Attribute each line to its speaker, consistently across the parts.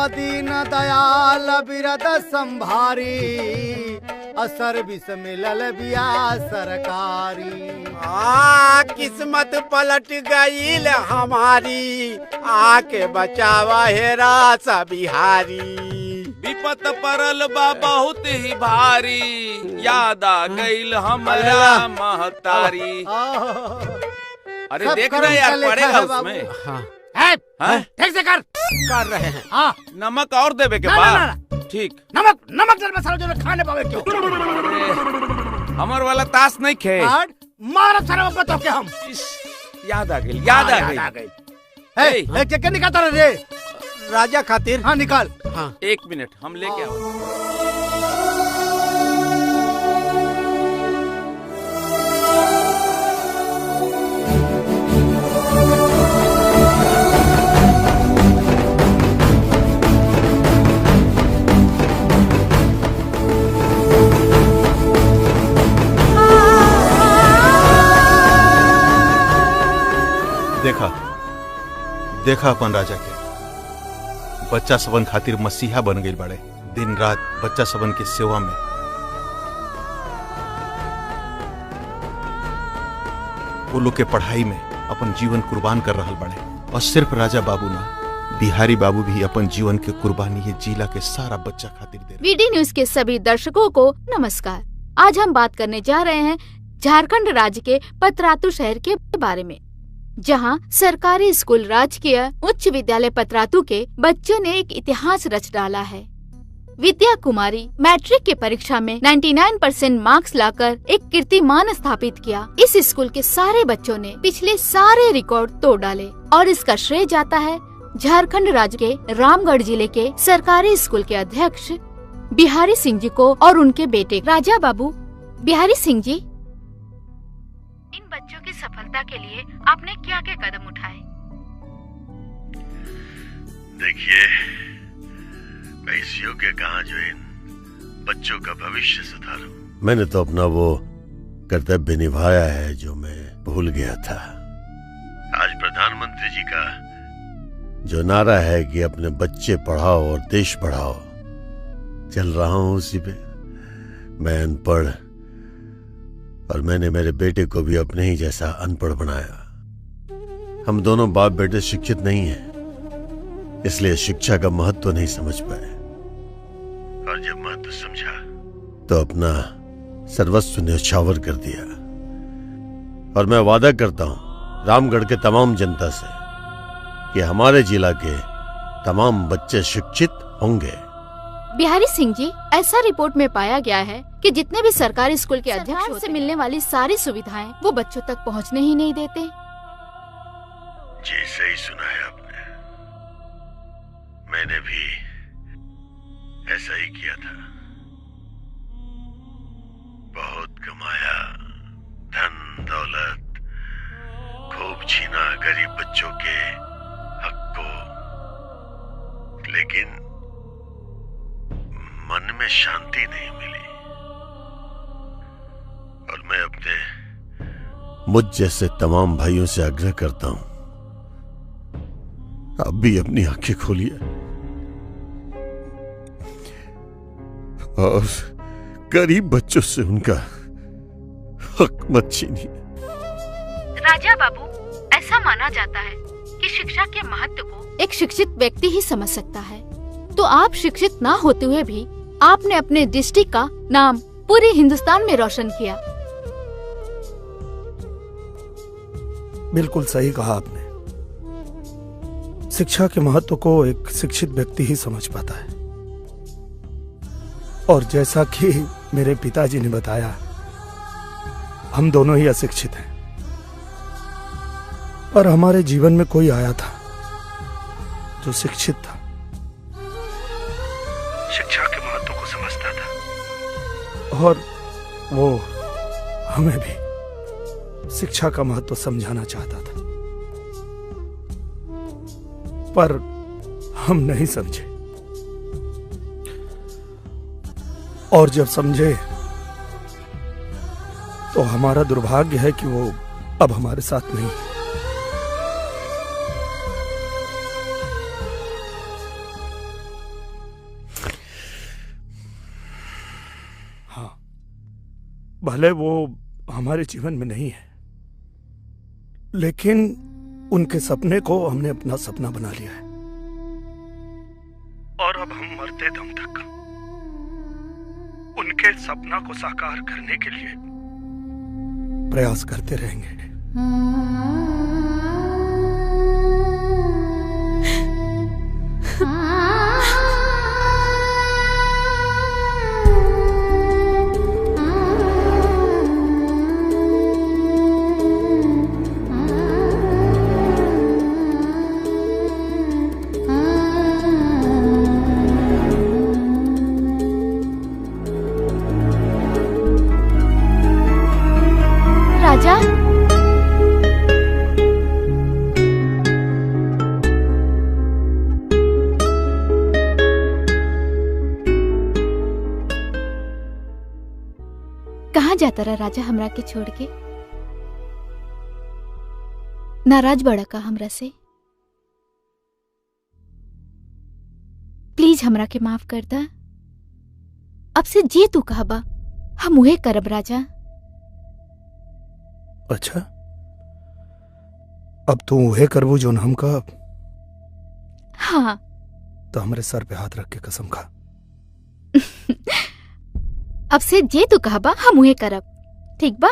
Speaker 1: दीन दयाल बिरद संभारी, असर विष मिलल बिया सरकारी।
Speaker 2: किस्मत पलट गईल हमारी, आके बचावा हे रासा बिहारी।
Speaker 3: विपत परल बा बहुत ही भारी, याद आ गईल हमरा महतारी। अरे देख रहे यार, पड़ेगा उसमें।
Speaker 2: ठीक से कर रहे हैं।
Speaker 1: हाँ
Speaker 3: नमक और देवे के बाद ठीक।
Speaker 2: नमक नमक जल मसाला जो खाने पावे क्यों?
Speaker 3: हमर वाला ताश नहीं खे।
Speaker 2: मार सारा बतो के हम।
Speaker 3: याद आ गई, याद आ गई।
Speaker 1: एक चक्कर निकालता रहे
Speaker 2: राजा खातिर।
Speaker 1: हाँ निकाल।
Speaker 2: हाँ
Speaker 3: 1 मिनट हम लेके आओ।
Speaker 4: देखा अपन राजा के बच्चा सबन खातिर मसीहा बन गई बड़े। दिन रात बच्चा सबन के सेवा में। वो लोग के पढ़ाई में अपन जीवन कुर्बान कर रहा बड़े। और सिर्फ राजा बाबू ना, बिहारी बाबू भी अपन जीवन के कुर्बानी ये जिला के सारा बच्चा खातिर दे।
Speaker 5: वीडी न्यूज के सभी दर्शकों को नमस्कार। आज हम बात करने जा रहे हैं झारखंड राज्य के पतरातू शहर के बारे में, जहां सरकारी स्कूल राजकीय उच्च विद्यालय पतरातू के बच्चों ने एक इतिहास रच डाला है। विद्या कुमारी मैट्रिक की परीक्षा में 99% मार्क्स लाकर एक कीर्तिमान स्थापित किया। इस स्कूल के सारे बच्चों ने पिछले सारे रिकॉर्ड तोड़ डाले और इसका श्रेय जाता है झारखंड राज्य के रामगढ़ जिले के सरकारी स्कूल के अध्यक्ष बिहारी सिंह जी को और उनके बेटे राजा बाबू। बिहारी सिंह जी, इन बच्चों की सफलता के लिए आपने क्या क्या कदम उठाए?
Speaker 6: देखिए, मैं इस योग्य कहाँ जो इन बच्चों का भविष्य सुधारूं। मैंने तो अपना वो कर्तव्य निभाया है जो मैं भूल गया था। आज प्रधानमंत्री जी का जो नारा है कि अपने बच्चे पढ़ाओ और देश बढ़ाओ, चल रहा हूँ उसी पे। मैं अनपढ़ और मैंने मेरे बेटे को भी अपने ही जैसा अनपढ़ बनाया। हम दोनों बाप बेटे शिक्षित नहीं हैं, इसलिए शिक्षा का महत्व नहीं समझ पाए। और जब महत्व समझा तो अपना सर्वस्व न्यौछावर कर दिया। और मैं वादा करता हूं रामगढ़ के तमाम जनता से कि हमारे जिला के तमाम बच्चे शिक्षित होंगे।
Speaker 5: बिहारी सिंह जी, ऐसा रिपोर्ट में पाया गया है कि जितने भी सरकारी स्कूल के अध्यक्ष से मिलने वाली सारी सुविधाएं वो बच्चों तक पहुंचने ही नहीं देते।
Speaker 6: जी सही सुना है आपने। मैंने भी ऐसा ही किया था। बहुत कमाया, धन दौलत खूब छीना गरीब बच्चों के हक को, लेकिन मन में शांति नहीं मिली। और मैं अपने मुझ जैसे तमाम भाइयों से आग्रह करता हूं, आप भी अपनी आंखें खोलिए और गरीब बच्चों से उनका हक मत छीनिए।
Speaker 5: राजा बाबू, ऐसा माना जाता है कि शिक्षा के महत्व को एक शिक्षित व्यक्ति ही समझ सकता है। तो आप शिक्षित ना होते हुए भी आपने अपने डिस्ट्रिक्ट का नाम पूरे हिंदुस्तान में रोशन किया।
Speaker 7: बिल्कुल सही कहा आपने। शिक्षा के महत्व को एक शिक्षित व्यक्ति ही समझ पाता है। और जैसा कि मेरे पिताजी ने बताया, हम दोनों ही अशिक्षित हैं और हमारे जीवन में कोई आया था जो शिक्षित था, शिक्षा के महत्व को समझता था और वो हमें भी शिक्षा का महत्व समझाना चाहता था, पर हम नहीं समझे। और जब समझे तो हमारा दुर्भाग्य है कि वो अब हमारे साथ नहीं है। भले वो हमारे जीवन में नहीं है, लेकिन उनके सपने को हमने अपना सपना बना लिया है और अब हम मरते दम तक उनके सपना को साकार करने के लिए प्रयास करते रहेंगे।
Speaker 5: राजा, कहाँ जाता रहा राजा हमरा के छोड़ के? नाराज बड़ा का हमरा से? प्लीज हमरा के माफ कर दा। अब से जे तू कहबा हम उहे करब राजा।
Speaker 7: अच्छा, अब तू वह करबू जो हम का?
Speaker 5: हाँ।
Speaker 7: तो हमारे सर पे हाथ रख के कसम खा।
Speaker 5: अब से जे तू कहबा हम उहे करब, ठीक बा?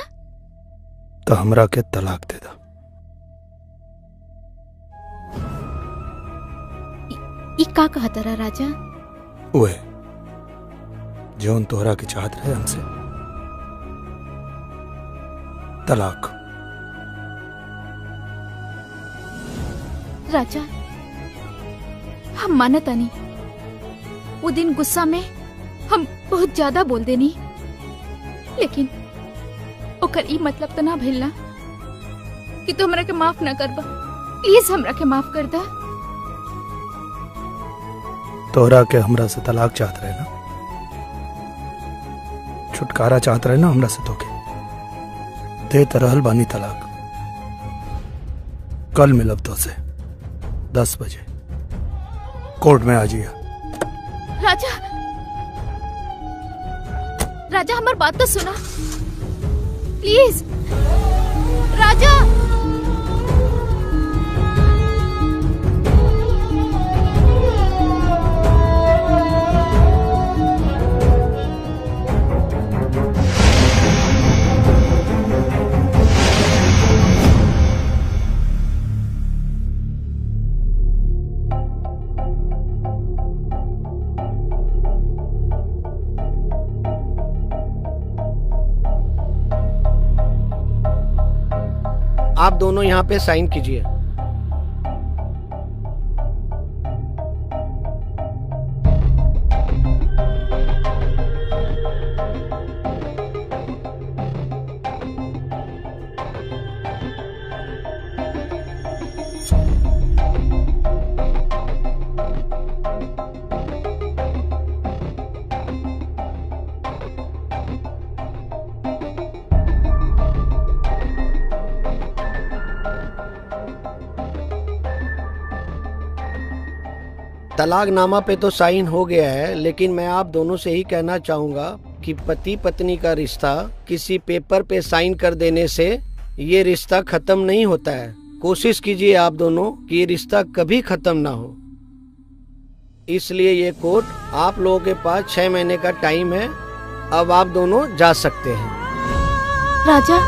Speaker 7: तो हमरा के तलाक दे दा।
Speaker 5: ई का कहता रहा राजा?
Speaker 7: वह जौन तोहरा की चाहत रहे हमसे, तलाक।
Speaker 5: राजा, हम मानता नहीं, वो दिन गुस्सा में हम बहुत ज्यादा बोल देनी, लेकिन ओकर ई मतलब तो ना भइल ना कि तू हमरा के माफ ना करबा। प्लीज हमरा के माफ कर दा।
Speaker 7: तोहरा के हमरा से तलाक चाहत रहे ना, छुटकारा चाहत रहे ना हमरा से, तो के दे तरहल बानी तलाक। कल मिलब तो से 10 बजे कोर्ट में आ जिया।
Speaker 5: राजा, राजा हमारी बात तो सुना प्लीज। राजा,
Speaker 1: आप दोनों यहाँ पे साइन कीजिए। तलाकनामा पे तो साइन हो गया है, लेकिन मैं आप दोनों से ही कहना चाहूँगा कि पति पत्नी का रिश्ता किसी पेपर पे साइन कर देने से ये रिश्ता खत्म नहीं होता है। कोशिश कीजिए आप दोनों कि ये रिश्ता कभी खत्म ना हो। इसलिए ये कोर्ट आप लोगों के पास 6 महीने का टाइम है। अब आप दोनों जा सकते हैं।
Speaker 5: राजा,